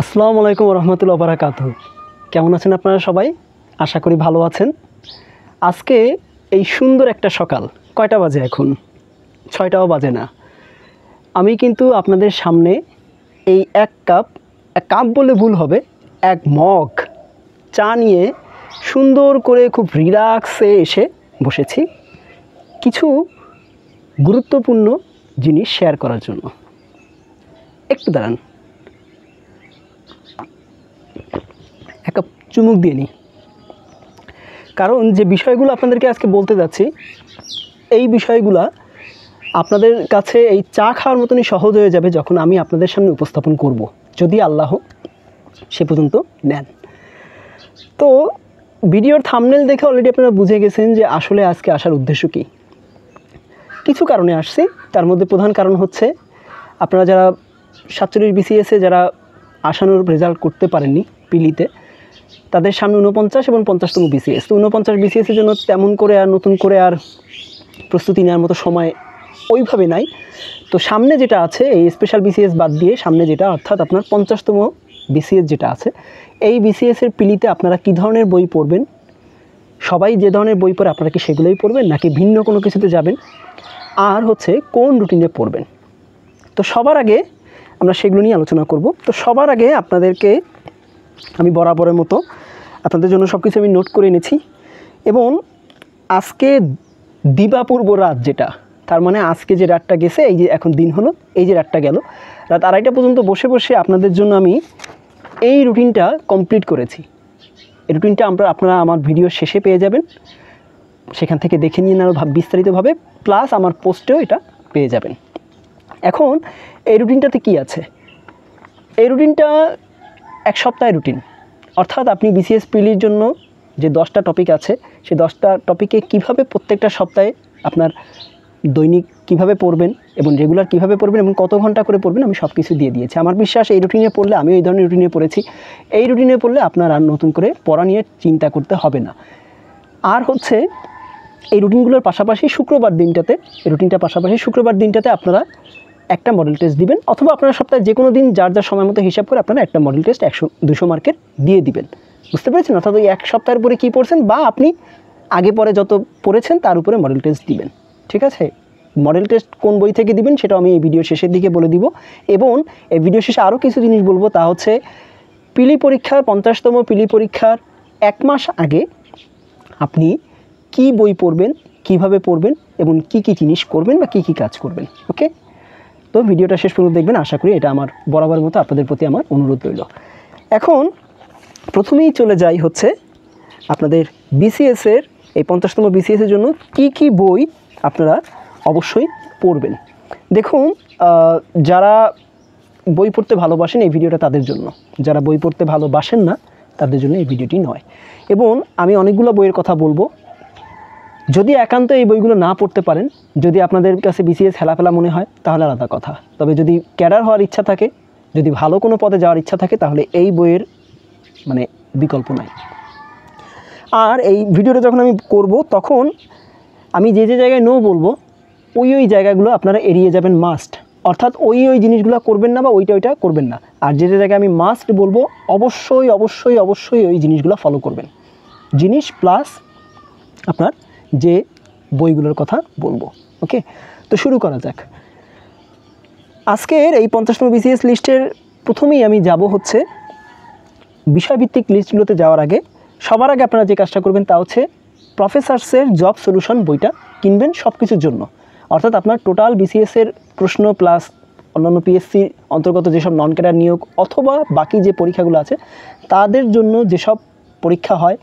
আসসালামু আলাইকুম রহমতুল্লাহ বারাকাতুহু। কেমন আছেন আপনারা সবাই? আশা করি ভালো আছেন। আজকে এই সুন্দর একটা সকাল, কয়টা বাজে এখন? 6টাও বাজে না। আমি কিন্তু আপনাদের সামনে এই এক কাপ বলে ভুল হবে, এক মগ চা নিয়ে সুন্দর করে খুব রিল্যাক্সে এসে বসেছি কিছু গুরুত্বপূর্ণ জিনিস শেয়ার করার জন্য। একটু দাঁড়ান, এক কাপ চুমুক দিয়ে নিই। কারণ যে বিষয়গুলো আপনাদেরকে আজকে বলতে যাচ্ছি, এই বিষয়গুলো আপনাদের কাছে এই চা খাওয়ার মতনই সহজ হয়ে যাবে যখন আমি আপনাদের সামনে উপস্থাপন করব, যদি আল্লাহ সে পর্যন্ত নেন। তো ভিডিওর থাম্বনেল দেখে অলরেডি আপনারা বুঝে গেছেন যে আসলে আজকে আসার উদ্দেশ্য কী। কিছু কারণে আসছি, তার মধ্যে প্রধান কারণ হচ্ছে আপনারা যারা 47 BCSে যারা আসানোর রেজাল্ট করতে পারেননি পিলিতে, তাদের সামনে 49 এবং 50তম BCS। তো 49 BCSের জন্য তেমন করে আর নতুন করে আর প্রস্তুতি নেওয়ার মতো সময় ওইভাবে নাই। তো সামনে যেটা আছে, এই স্পেশাল BCS বাদ দিয়ে সামনে যেটা, অর্থাৎ আপনার 50তম BCS যেটা আছে, এই BCSের পিলিতে আপনারা কী ধরনের বই পড়বেন, সবাই যে ধরনের বই পড়ে আপনারা কি সেগুলোই পড়বেন নাকি ভিন্ন কোনো কিছুতে যাবেন, আর হচ্ছে কোন রুটিনে পড়বেন। তো সবার আগে আমরা সেগুলো নিয়ে আলোচনা করব। তো সবার আগে আপনাদেরকে আমি বরাবরের মতো আপনাদের জন্য সব কিছু আমি নোট করে এনেছি, এবং আজকে দিবাপূর্ব রাত যেটা, তার মানে আজকে যে রাতটা গেছে, এই যে এখন দিন হলো, এই যে রাতটা গেল, রাত 2:30 পর্যন্ত বসে বসে আপনাদের জন্য আমি এই রুটিনটা কমপ্লিট করেছি। এই রুটিনটা আপনারা আমার ভিডিও শেষে পেয়ে যাবেন, সেখান থেকে দেখে নিয়ে আরও বিস্তারিতভাবে, প্লাস আমার পোস্টেও এটা পেয়ে যাবেন। এখন এই রুটিনটাতে কি আছে? এই রুটিনটা এক সপ্তাহের রুটিন, অর্থাৎ আপনি BCS পিলির জন্য যে 10টা টপিক আছে, সেই 10টা টপিকে কিভাবে প্রত্যেকটা সপ্তাহে আপনার দৈনিক কিভাবে পড়বেন এবং রেগুলার কিভাবে পড়বেন এবং কত ঘন্টা করে পড়বেন, আমি সব কিছু দিয়ে দিয়েছি। আমার বিশ্বাস এই রুটিনে পড়লে, আমিও এই ধরনের রুটিনে পড়েছি, এই রুটিনে পড়লে আপনার আর নতুন করে পড়া নিয়ে চিন্তা করতে হবে না। আর হচ্ছে এই রুটিনগুলোর পাশাপাশি শুক্রবার দিনটাতে আপনারা একটা মডেল টেস্ট দিবেন, অথবা আপনারা সপ্তাহে যে কোনো দিন যার যার সময় মতো হিসাব করে আপনারা একটা মডেল টেস্ট 100-200 মার্কের দিয়ে দিবেন। বুঝতে পেরেছেন? অর্থাৎ ওই এক সপ্তাহের পরে কী পড়ছেন বা আপনি আগে পরে যত পড়েছেন তার উপরে মডেল টেস্ট দিবেন। ঠিক আছে? মডেল টেস্ট কোন বই থেকে দিবেন সেটাও আমি এই ভিডিওর শেষের দিকে বলে দিব, এবং এই ভিডিও শেষে আরও কিছু জিনিস বলবো। তা হচ্ছে পিলি পরীক্ষার 50তম পিলি পরীক্ষার 1 মাস আগে আপনি কি বই পড়বেন, কিভাবে পড়বেন এবং কি কি জিনিস করবেন বা কি কি কাজ করবেন। ওকে, তো ভিডিওটা শেষ পর্যন্ত দেখবেন, আশা করি এটা আমার বরাবরের মতো আপনাদের প্রতি আমার অনুরোধ রইল। এখন প্রথমেই চলে যাই হচ্ছে আপনাদের BCSের এই 50তম BCSের জন্য কি কি বই আপনারা অবশ্যই পড়বেন। দেখুন, যারা বই পড়তে ভালোবাসেন এই ভিডিওটা তাদের জন্য, যারা বই পড়তে ভালোবাসেন না তাদের জন্য এই ভিডিওটি নয়। এবং আমি অনেকগুলো বইয়ের কথা বলবো, যদি একান্ত এই বইগুলো না পড়তে পারেন, যদি আপনাদের কাছে BCS হেলাফেলা মনে হয় তাহলে আলাদা কথা, তবে যদি ক্যাডার হওয়ার ইচ্ছা থাকে, যদি ভালো কোনো পদে যাওয়ার ইচ্ছা থাকে, তাহলে এই বইয়ের মানে বিকল্প নাই। আর এই ভিডিওটা যখন আমি করব, তখন আমি যে যে জায়গায় নো বলবো ওই জায়গাগুলো আপনারা এড়িয়ে যাবেন মাস্ট, অর্থাৎ ওই জিনিসগুলো করবেন না বা ওইটা করবেন না। আর যে জায়গায় আমি মাস্ট বলবো অবশ্যই অবশ্যই অবশ্যই ওই জিনিসগুলো ফলো করবেন। জিনিস প্লাস আপনার যে বইগুলোর কথা বলবো। ওকে, তো শুরু করা যাক। আজকের এই 50তম BCS লিস্টের প্রথমেই আমি যাব হচ্ছে বিষয়ভিত্তিক লিস্টগুলোতে যাওয়ার আগে সবার আগে আপনারা যে কাজটা করবেন তা হচ্ছে প্রফেসরসের জব সলিউশন বইটা কিনবেন সব কিছুর জন্য। অর্থাৎ আপনার টোটাল BCSের প্রশ্ন প্লাস অন্যান্য PSC অন্তর্গত যেসব নন ক্যাডার নিয়োগ অথবা বাকি যে পরীক্ষাগুলো আছে তাদের জন্য যেসব পরীক্ষা হয়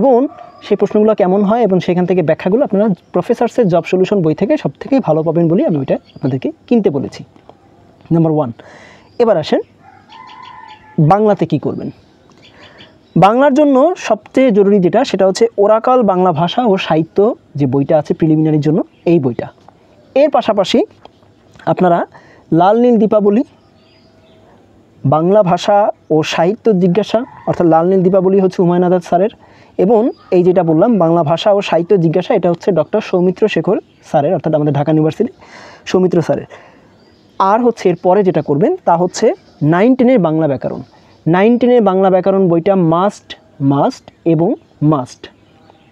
এবং সেই প্রশ্নগুলো কেমন হয় এবং সেখান থেকে ব্যাখ্যাগুলো আপনারা প্রফেসরসের জব সলিউশন বই থেকে সব থেকেই ভালো পাবেন বলে আমি ওইটা আপনাদেরকে কিনতে বলেছি। নাম্বার 1। এবার আসেন বাংলাতে কি করবেন। বাংলার জন্য সবচেয়ে জরুরি যেটা, সেটা হচ্ছে ওরাকাল বাংলা ভাষা ও সাহিত্য যে বইটা আছে প্রিলিমিনারির জন্য, এই বইটা। এর পাশাপাশি আপনারা লাল নীল দীপাবলি, বাংলা ভাষা ও সাহিত্য জিজ্ঞাসা, অর্থাৎ লাল নীল দীপাবলি হচ্ছে হুমায়ুন আজাদ স্যারের, এবং এই যেটা বললাম বাংলা ভাষা ও সাহিত্য জিজ্ঞাসা, এটা হচ্ছে ডক্টর সৌমিত্র শেখর স্যারের, অর্থাৎ আমাদের ঢাকা ইউনিভার্সিটি সৌমিত্র স্যারের। আর হচ্ছে এর পরে যেটা করবেন তা হচ্ছে 9-10 বাংলা ব্যাকরণ। 9 10 বাংলা ব্যাকরণ বইটা মাস্ট এবং মাস্ট,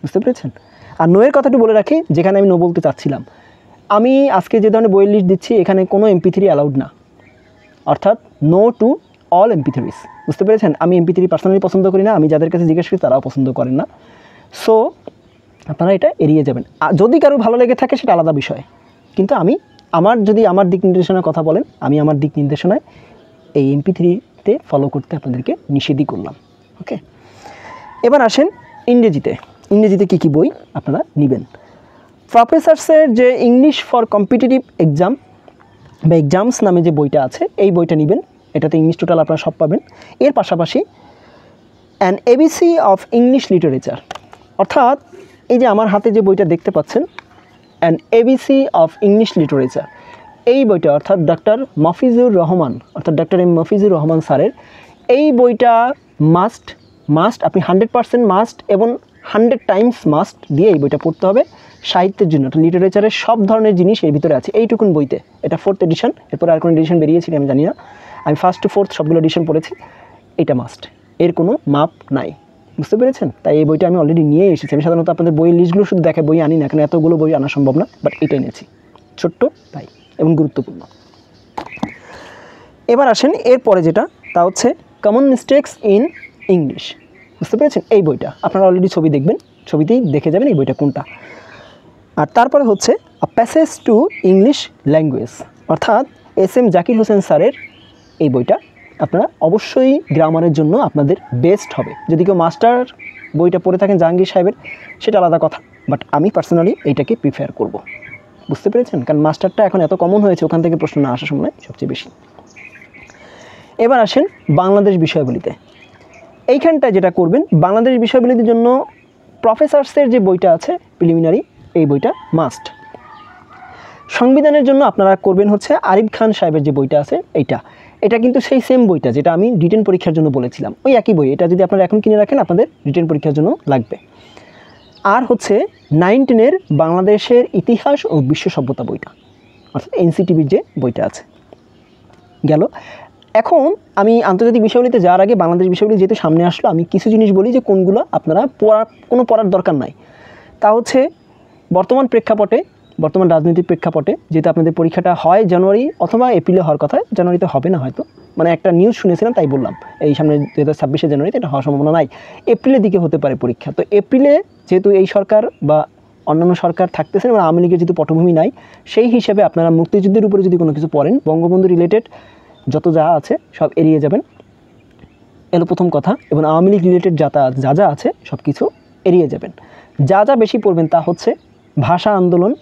বুঝতে পেরেছেন। আর নোয়ের কথাটি বলে রাখি, যেখানে আমি নো বলতে চাচ্ছিলাম, আমি আজকে যে ধরনের বইয়ের লিস্ট দিচ্ছি এখানে কোনো MP3 অ্যালাউড না, অর্থাৎ নো টু অল MP3s, বুঝতে পেরেছেন। আমি MP3 পার্সোনালি পছন্দ করি না, আমি যাদের কাছে জিজ্ঞেস করি তারাও পছন্দ করেন না, সো আপনারা এটা এড়িয়ে যাবেন। যদি কারো ভালো লেগে থাকে সেটা আলাদা বিষয়, কিন্তু যদি আমার দিক নির্দেশনার কথা বলেন, আমি আমার দিক নির্দেশনায় এই MP3-তে ফলো করতে আপনাদেরকে নিষেধই করলাম। ওকে, এবার আসেন ইংরেজিতে কী বই আপনারা নেবেন। প্রফেসরসের যে ইংলিশ ফর কম্পিটিটিভ এক্সাম বা এক্সামস নামে যে বইটা আছে, এই বইটা নেবেন। এটাতে ইংলিশ টোটাল আপনারা সব পাবেন। এর পাশাপাশি an ABC of English literature, অর্থাৎ এই যে আমার হাতে যে বইটা দেখতে পাচ্ছেন, an ABC of English literature, এই বইটা অর্থাৎ ডক্টর মফিজুর রহমান স্যারের এই বইটা মাস্ট আপনি 100% মাস্ট এবং 100 টাইমস মাস্ট দিয়ে এই বইটা পড়তে হবে সাহিত্যের জন্য। লিটারেচারের সব ধরনের জিনিস এর ভিতরে আছে এইটুকুন বইতে। এটা 4th এডিশন, এরপর আর কোনো এডিশন বেরিয়েছিল আমি জানি না, আমি 1st to 4th সবগুলো এডিশন পড়েছি। এটা মাস্ট, এর কোনো মাপ নাই, বুঝতে পেরেছেন। তাই এই বইটা আমি অলরেডি নিয়ে এসেছি। আমি সাধারণত আপনাদের বইয়ের লিস্টগুলো শুধু দেখে বই আনি না, কারণ এতগুলো বই আনা সম্ভব না, বাট এটা এনেছি, ছোট্ট তাই এবং গুরুত্বপূর্ণ। এবার আসেন এরপরে যেটা, তা হচ্ছে কমন মিস্টেকস ইন ইংলিশ, বুঝতে পেরেছেন। এই বইটা আপনারা অলরেডি ছবি দেখবেন, ছবিতেই দেখে যাবেন এই বইটা কোনটা। আর তারপরে হচ্ছে a passage to English language, অর্থাৎ SM জাকির হোসেন স্যারের এই বইটা আপনারা অবশ্যই গ্রামারের জন্য আপনাদের বেস্ট হবে। যদি কেউ মাস্টার বইটা পড়ে থাকেন জাহাঙ্গীর সাহেবের, সেটা আলাদা কথা, বাট আমি পার্সোনালি এইটাকে প্রিফার করব, বুঝতে পেরেছেন। কারণ মাস্টারটা এখন এত কমন হয়েছে, ওখান থেকে প্রশ্ন না আসার সময় সবচেয়ে বেশি। এবার আসেন বাংলাদেশ বিষয়াবলিতে। এইখানটায় যেটা করবেন, বাংলাদেশ বিষয়াবলির জন্য প্রফেসরসের যে বইটা আছে প্রিলিমিনারি, এই বইটা মাস্ট। সংবিধানের জন্য আপনারা করবেন হচ্ছে আরিফ খান সাহেবের যে বইটা আছে এটা কিন্তু সেই সেম বইটা যেটা আমি রিটেন পরীক্ষার জন্য বলেছিলাম, ওই একই বই। এটা যদি আপনারা এখন কিনে রাখেন আপনাদের রিটেন পরীক্ষার জন্য লাগবে। আর হচ্ছে 9 10 বাংলাদেশের ইতিহাস ও বিশ্ব সভ্যতা বইটা, অর্থাৎ NCTVর যে বইটা আছে গেল। এখন আমি আন্তর্জাতিক বিষয়গুলিতে যাওয়ার আগে বাংলাদেশ বিষয়গুলি যেহেতু সামনে আসলো, আমি কিছু জিনিস বলি যে কোনগুলো আপনারা পড়ার দরকার নাই। তা হচ্ছে বর্তমান রাজনৈতিক প্রেক্ষাপটে যেহেতু আপনাদের পরীক্ষাটা হয় জানুয়ারি অথবা এপ্রিলে হওয়ার কথা, জানুয়ারিতে হবে না হয়তো, মানে একটা নিউজ শুনেছিলাম তাই বললাম। এই সামনে 2026 জানুয়ারিতে এটা হওয়ার সম্ভাবনা নাই, এপ্রিলের দিকে হতে পারে পরীক্ষা। তো এপ্রিলে যেহেতু এই সরকার বা অন্যান্য সরকার থাকতেছে এবং আওয়ামী লীগের যেহেতু পটভূমি নাই, সেই হিসেবে আপনারা মুক্তিযুদ্ধের উপরে যদি কোনো কিছু পড়েন, বঙ্গবন্ধু রিলেটেড যত যা আছে সব এড়িয়ে যাবেন, এলো প্রথম কথা। এবং আওয়ামী লীগ রিলেটেড যা আছে সব কিছু এড়িয়ে যাবেন। যা বেশি পড়বেন তা হচ্ছে ভাষা আন্দোলন,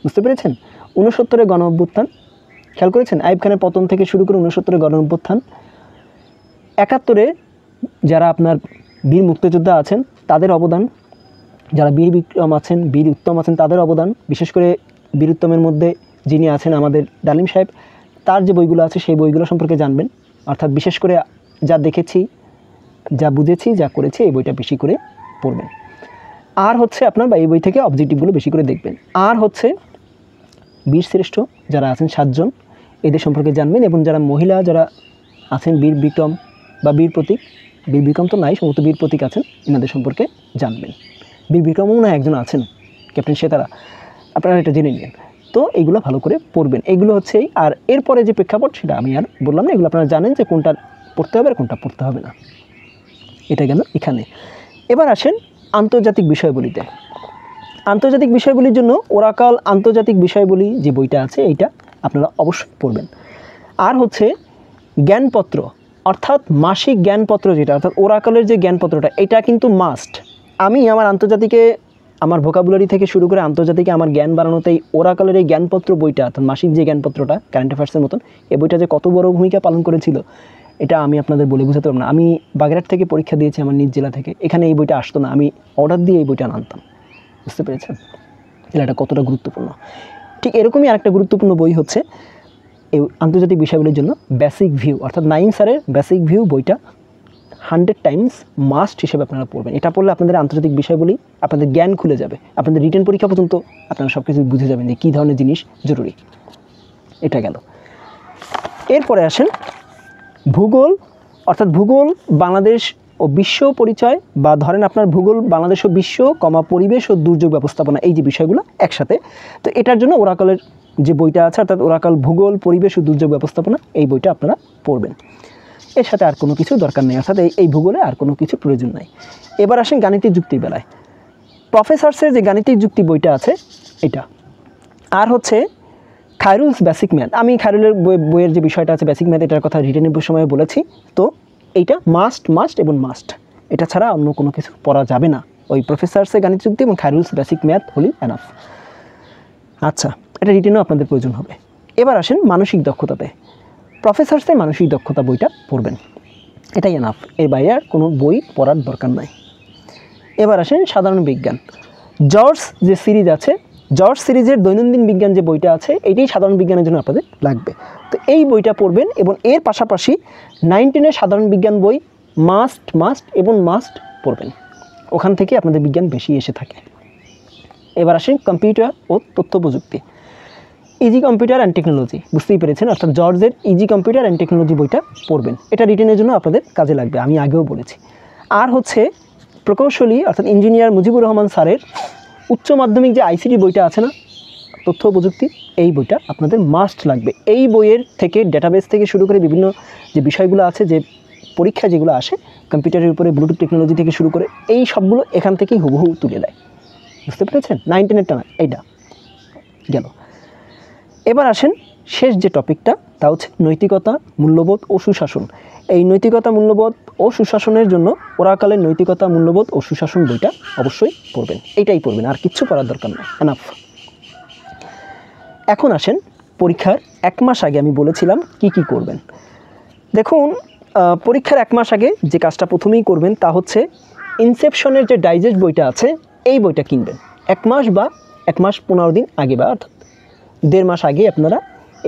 বুঝতে পেরেছেন, 69-এর গণ অভ্যুত্থান, খেয়াল করেছেন, আইয়ুব খানের পতন থেকে শুরু করে 69-এর গণ অভ্যুত্থান, 71-এ যারা আপনার বীর মুক্তিযোদ্ধা আছেন তাদের অবদান, যারা বীর বিক্রম আছেন, বীর উত্তম আছেন তাদের অবদান, বিশেষ করে বীর উত্তমের মধ্যে যিনি আছেন আমাদের ডালিম সাহেব, তার যে বইগুলো আছে সেই বইগুলো সম্পর্কে জানবেন। অর্থাৎ বিশেষ করে যা দেখেছি, যা বুঝেছি, যা করেছি, এই বইটা বেশি করে পড়বেন। আর হচ্ছে আপনার এই বই থেকে অবজেক্টিভগুলো বেশি করে দেখবেন। আর হচ্ছে বীরশ্রেষ্ঠ যারা আছেন 7 জন, এদের সম্পর্কে জানবেন। এবং যারা মহিলা যারা আছেন বীর বিক্রম বা বীর প্রতীক, বীর বিক্রম তো নাই, সম্ভবত বীর প্রতীক আছেন, এনাদের সম্পর্কে জানবেন। বীর বিক্রমও না একজন আছেন, ক্যাপ্টেন সেতারা, আপনারা এটা জেনে নিন। তো এইগুলো ভালো করে পড়বেন। এগুলো হচ্ছে আর এরপরে যে প্রেক্ষাপট সেটা আমি আর বললাম না, এগুলো আপনারা জানেন যে কোনটা পড়তে হবে আর কোনটা পড়তে হবে না। এটা গেল এখানে। এবার আসেন আন্তর্জাতিক বিষয়বলিতে। আন্তর্জাতিক বিষয়বলির জন্য ওরাকাল আন্তর্জাতিক বিষয়বলি যে বইটা আছে এইটা আপনারা অবশ্যই পড়বেন। আর হচ্ছে জ্ঞানপত্র, অর্থাৎ মাসিক জ্ঞানপত্র যেটা, অর্থাৎ ওরাকালের যে জ্ঞানপত্রটা, এটা কিন্তু মাস্ট। আমি আমার আন্তর্জাতিকে আমার ভোকাবুলারি থেকে শুরু করে আন্তর্জাতিকে আমার জ্ঞান বাড়ানোতেই ওরাকালের এই জ্ঞানপত্র বইটা, অর্থাৎ মাসিক যে জ্ঞানপত্রটা কারেন্ট অ্যাফেয়ার্সের মতন, এই বইটা যে কত বড় ভূমিকা পালন করেছিল এটা আমি আপনাদের বলে বোঝাতে পারব না। আমি বাগেরহাট থেকে পরীক্ষা দিয়েছি, আমার নিজ জেলা থেকে, এখানে এই বইটা আসতো না, আমি অর্ডার দিয়ে এই বইটা আনতাম, বুঝতে পেরেছেন এটা কতটা গুরুত্বপূর্ণ। ঠিক এরকমই আরেকটা গুরুত্বপূর্ণ বই হচ্ছে এই আন্তর্জাতিক বিষয়গুলির জন্য বেসিক ভিউ, অর্থাৎ নাইম স্যারের বেসিক ভিউ বইটা 100 টাইমস মাস্ট হিসেবে আপনারা পড়বেন। এটা পড়লে আপনাদের আন্তর্জাতিক বিষয়গুলি আপনাদের জ্ঞান খুলে যাবে, আপনাদের রিটেন পরীক্ষা পর্যন্ত আপনারা সব কিছু বুঝে যাবেন যে কী ধরনের জিনিস জরুরি। এটা গেল। এরপরে আসেন ভূগোল অর্থাৎ ভূগোল বাংলাদেশ ও বিশ্ব পরিচয়, বা ধরেন আপনার ভূগোল বাংলাদেশ ও বিশ্ব, পরিবেশ ও দুর্যোগ ব্যবস্থাপনা, এই যে বিষয়গুলো একসাথে। তো এটার জন্য ওরাকলের যে বইটা আছে, অর্থাৎ ওরাকল ভূগোল, পরিবেশ ও দুর্যোগ ব্যবস্থাপনা, এই বইটা আপনারা পড়বেন। এর সাথে আর কোনো কিছু দরকার নেই, অর্থাৎ এই ভূগোলে আর কোনো কিছু প্রয়োজন নাই। এবার আসেন গাণিতিক যুক্তির বেলায়। প্রফেসরসের যে গাণিতিক যুক্তি বইটা আছে এটা, আর হচ্ছে খায়রুলস বেসিক ম্যাথ। আমি খায়রুলের বইয়ের যে বিষয়টা আছে বেসিক ম্যাথ, এটার কথা রিটেনের সময় বলেছি। তো এইটা মাস্ট এবং মাস্ট, এটা ছাড়া অন্য কোনো কিছু পড়া যাবে না। ওই প্রফেসরসের গাণিতিক যুক্তি এবং খায়রুলস বেসিক ম্যাথ হলেই এনাফ। আচ্ছা, এটা রিটেনও আপনাদের প্রয়োজন হবে। এবার আসেন মানসিক দক্ষতাতে। প্রফেসরসের মানসিক দক্ষতা বইটা পড়বেন, এটাই এনাফ, এর বাইরে আর কোনো বই পড়ার দরকার নাই। এবার আসেন সাধারণ বিজ্ঞান। জর্জ যে সিরিজ আছে, জর্জ সিরিজের দৈনন্দিন বিজ্ঞান যে বইটা আছে, এটাই সাধারণ বিজ্ঞানের জন্য আপনাদের লাগবে। তো এই বইটা পড়বেন, এবং এর পাশাপাশি 9, 10-এর সাধারণ বিজ্ঞান বই মাস্ট পড়বেন। ওখান থেকে আপনাদের বিজ্ঞান বেশি এসে থাকে। এবার আসেন কম্পিউটার ও তথ্য প্রযুক্তি। ইজি কম্পিউটার অ্যান্ড টেকনোলজি, বুঝতেই পেরেছেন, অর্থাৎ জর্জের ইজি কম্পিউটার অ্যান্ড টেকনোলজি বইটা পড়বেন। এটা রিটেনের জন্য আপনাদের কাজে লাগবে, আমি আগেও বলেছি। আর হচ্ছে প্রকৌশলী, অর্থাৎ ইঞ্জিনিয়ার মুজিবুর রহমান স্যারের উচ্চ মাধ্যমিক যে আইসিটি বইটা আছে না, তথ্য প্রযুক্তি, এই বইটা আপনাদের মাস্ট লাগবে। এই বইয়ের থেকে ডেটাবেস থেকে শুরু করে বিভিন্ন যে বিষয়গুলো আছে, যে পরীক্ষা যেগুলো আসে কম্পিউটারের উপরে, ব্লুটুথ টেকনোলজি থেকে শুরু করে, এই সবগুলো এখান থেকেই হুবহু তুলে দেয়। বুঝতে পেরেছেন? 9, 10-এরটা না, এইটা গেল। এবার আসেন শেষ যে টপিকটা, তা হচ্ছে নৈতিকতা, মূল্যবোধ ও সুশাসন। এই নৈতিকতা, মূল্যবোধ ও সুশাসনের জন্য ওরাকালের নৈতিকতা, মূল্যবোধ ও সুশাসন বইটা অবশ্যই পড়বেন, এইটাই পড়বেন, আর কিচ্ছু পড়ার দরকার নেই, এনাফ। এখন আসেন পরীক্ষার 1 মাস আগে আমি বলেছিলাম কি কি করবেন। দেখুন, পরীক্ষার 1 মাস আগে যে কাজটা প্রথমেই করবেন তা হচ্ছে ইনসেপশনের যে ডাইজেস্ট বইটা আছে, এই বইটা কিনবেন। 1 মাস বা 1 মাস 15 দিন আগে, বা অর্থাৎ 1.5 মাস আগে আপনারা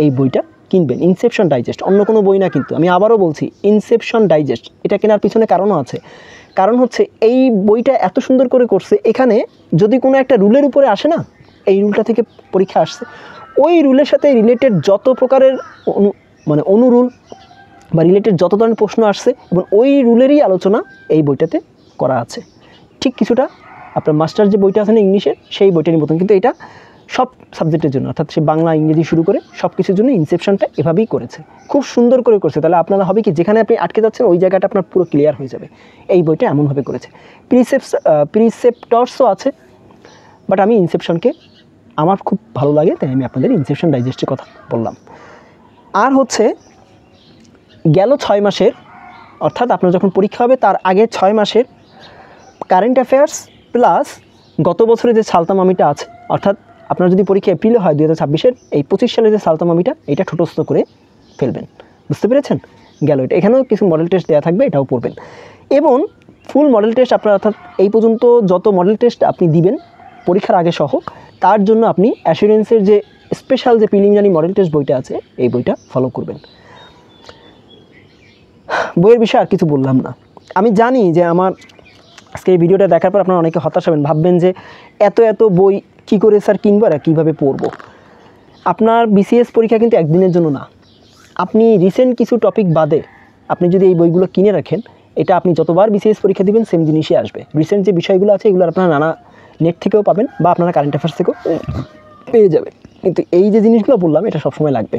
এই বইটা কিনবেন। ইনসেপশন ডাইজেস্ট, অন্য কোনো বই না কিন্তু, আমি আবারও বলছি, ইনসেপশন ডাইজেস্ট। এটা কেনার পিছনে কারণও আছে। কারণ হচ্ছে এই বইটা এত সুন্দর করে করছে, এখানে যদি কোনো একটা রুলের উপরে আসে না, এই রুলটা থেকে পরীক্ষা আসছে, ওই রুলের সাথে রিলেটেড যত প্রকারের অনুরুল বা রিলেটেড যত ধরনের প্রশ্ন আসছে, এবং ওই রুলেরই আলোচনা এই বইটাতে করা আছে। ঠিক কিছুটা আপনার মাস্টার যে বইটা আছে না ইংলিশের, সেই বইটারই মতন, কিন্তু এটা সব সাবজেক্টের জন্য, অর্থাৎ সে বাংলা, ইংরেজি শুরু করে সব কিছুর জন্য ইনসেপশনটা এভাবেই করেছে, খুব সুন্দর করে করছে। তাহলে আপনারা হবে কি, যেখানে আপনি আটকে যাচ্ছেন ওই জায়গাটা আপনার পুরো ক্লিয়ার হয়ে যাবে। এই বইটা এমনভাবে করেছে। প্রিসেপ্টরসও আছে, বাট আমি ইনসেপশনকে আমার খুব ভালো লাগে, তাই আমি আপনাদের ইনসেপশন ডাইজেস্টের কথা বললাম। আর হচ্ছে গেল 6 মাসের, অর্থাৎ আপনার যখন পরীক্ষা হবে তার আগে 6 মাসের কারেন্ট অ্যাফেয়ার্স প্লাস গত বছরে যে সালতামামিটা আছে, অর্থাৎ আপনার যদি পরীক্ষা এপ্রিলে হয় 2026-এর, এই 25 সালের যে সালতামামিটা, এটা ঠোঁটস্থ করে ফেলবেন। বুঝতে পেরেছেন? গেল এটা। এখানেও কিছু মডেল টেস্ট দেওয়া থাকবে, এটাও পড়বেন। এবং ফুল মডেল টেস্ট আপনার, অর্থাৎ এই পর্যন্ত যত মডেল টেস্ট আপনি দিবেন পরীক্ষার আগে সহ, তার জন্য আপনি অ্যাসুরেন্সের যে স্পেশাল যে প্রিলিমিনারি মডেল টেস্ট বইটা আছে, এই বইটা ফলো করবেন। বইয়ের বিষয়ে আর কিছু বললাম না। আমি জানি যে আমার আজকে এই ভিডিওটা দেখার পর আপনারা অনেকে হতাশ হবেন, ভাববেন যে এত বই কী করে স্যার কিনবো আর কীভাবে পড়বো। আপনার বিসিএস পরীক্ষা কিন্তু একদিনের জন্য না। আপনি রিসেন্ট কিছু টপিক বাদে আপনি যদি এই বইগুলো কিনে রাখেন, এটা আপনি যতবার বিসিএস পরীক্ষা দিবেন সেম জিনিসই আসবে। রিসেন্ট যে বিষয়গুলো আছে এগুলো আপনারা নানা নেট থেকেও পাবেন, বা আপনারা কারেন্ট অ্যাফেয়ার্স থেকেও পেয়ে যাবেন। কিন্তু এই যে জিনিসগুলো বললাম, এটা সবসময় লাগবে।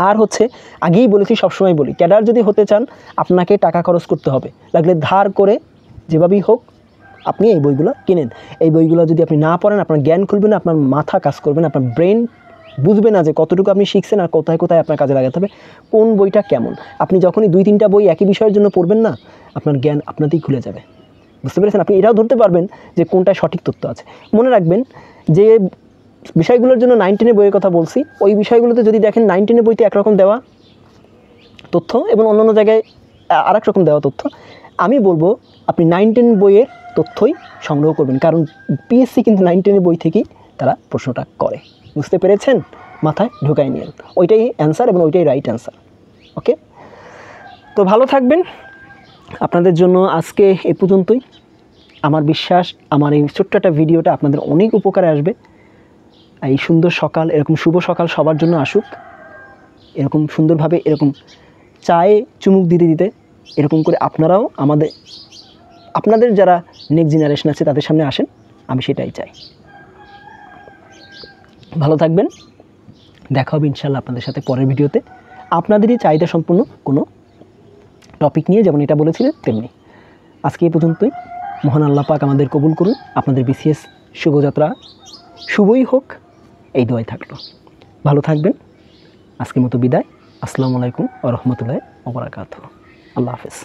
আর হচ্ছে আগেই বলেছি, সবসময় বলি, ক্যাডার যদি হতে চান আপনাকে টাকা খরচ করতে হবে, লাগলে ধার করে যেভাবেই হোক আপনি এই বইগুলো কিনেন। এই বইগুলো যদি আপনি না পড়েন, আপনার জ্ঞান খুলবে না, আপনার মাথা কাজ করবে না, আপনার ব্রেন বুঝবে না যে কতটুকু আপনি শিখছেন আর কোথায় কোথায় আপনার কাজে লাগাতে হবে, কোন বইটা কেমন। আপনি যখনই 2-3টা বই একই বিষয়ের জন্য পড়বেন না, আপনার জ্ঞান আপনাতেই খুলে যাবে। বুঝতে পেরেছেন? আপনি এটাও ধরতে পারবেন যে কোনটায় সঠিক তথ্য আছে। মনে রাখবেন যে বিষয়গুলোর জন্য 9, 10 বইয়ের কথা বলছি, ওই বিষয়গুলোতে যদি দেখেন 9, 10 বইতে একরকম দেওয়া তথ্য এবং অন্যান্য জায়গায় আরেক রকম দেওয়া তথ্য, আমি বলবো আপনি 9, 10 বইয়ের তথ্যই সংগ্রহ করবেন, কারণ পিএসসি কিন্তু 9, 10 বই থেকেই তারা প্রশ্নটা করে। বুঝতে পেরেছেন? মাথায় ঢোকায় নিয়ে, ওইটাই অ্যান্সার এবং ওইটাই রাইট অ্যান্সার। ওকে, তো ভালো থাকবেন। আপনাদের জন্য আজকে এ পর্যন্তই। আমার বিশ্বাস আমার এই ছোট্ট একটা ভিডিওটা আপনাদের অনেক উপকারে আসবে। এই সুন্দর সকাল, এরকম শুভ সকাল সবার জন্য আসুক, এরকম সুন্দরভাবে, এরকম চায়ে চুমুক দিতে দিতে এরকম করে আপনারাও আপনাদের যারা নেক্সট জেনারেশন আছে তাদের সামনে আসেন, আমি সেটাই চাই। ভালো থাকবেন, দেখা হবে ইনশাআল্লাহ আপনাদের সাথে পরের ভিডিওতে আপনাদেরই চাহিদা সম্পন্ন কোনো টপিক নিয়ে, যেমন এটা বলেছিলেন তেমনি। আজকে এই পর্যন্তই। মহান আল্লাহ পাক আমাদের কবুল করুন, আপনাদের বিসিএস শুভযাত্রা শুভই হোক, এই দোয়াই থাকলো। ভালো থাকবেন, আজকের মতো বিদায়। আসসালামু আলাইকুম ওয়া রাহমাতুল্লাহি ওয়া বারাকাতুহু। আল্লাহ হাফেজ।